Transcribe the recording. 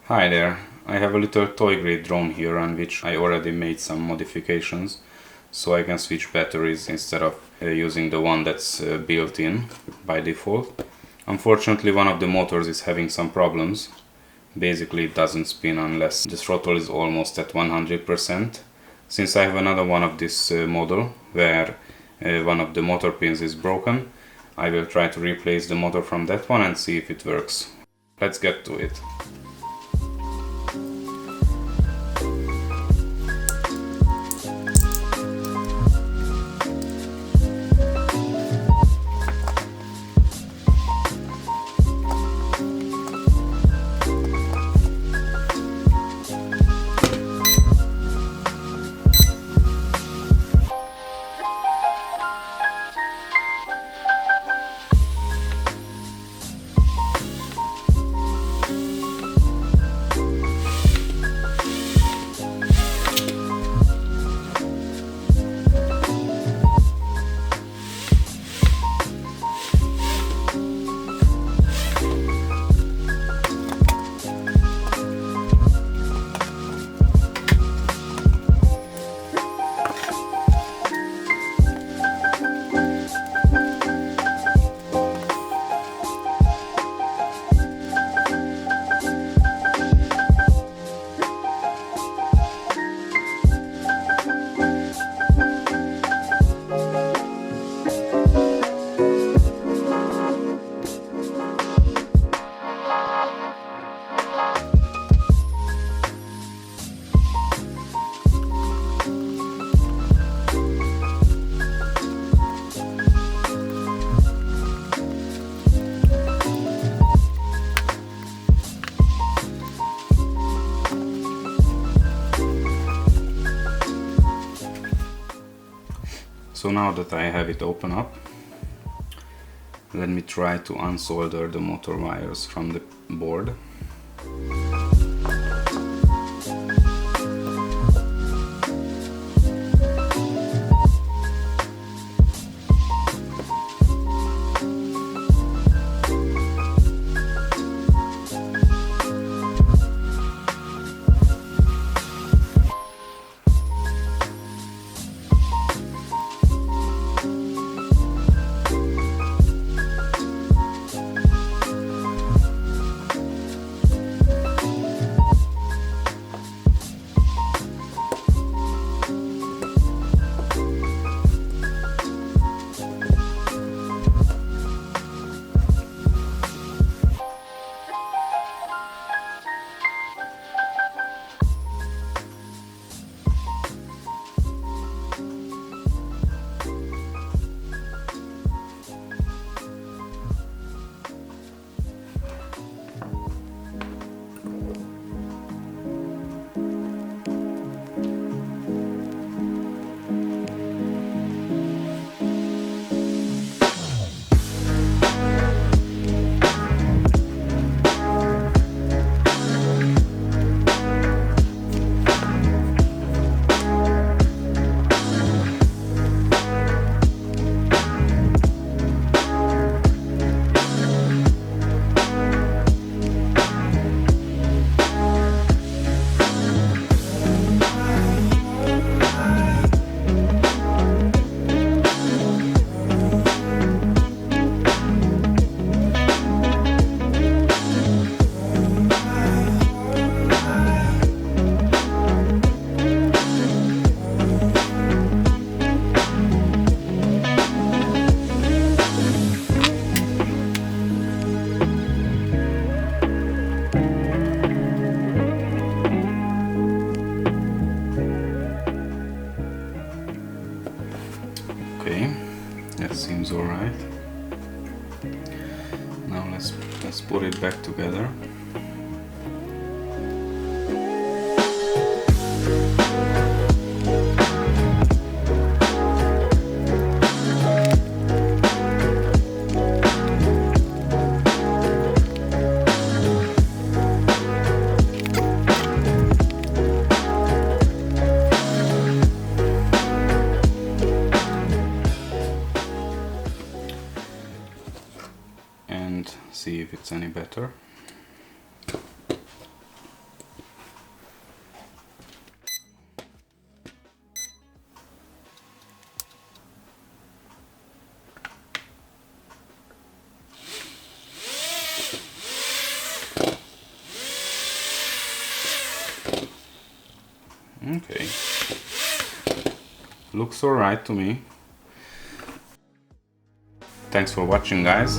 Hi there, I have a little toy grade drone here on which I already made some modifications so I can switch batteries instead of using the one that's built in by default. Unfortunately, one of the motors is having some problems. Basically it doesn't spin unless the throttle is almost at 100%. Since I have another one of this model where one of the motor pins is broken, I will try to replace the motor from that one and see if it works. Let's get to it. So now that I have it open up, let me try to unsolder the motor wires from the board. Okay, that seems alright. Now let's put it back together. And see if it's any better. Okay. Looks alright to me. Thanks for watching, guys.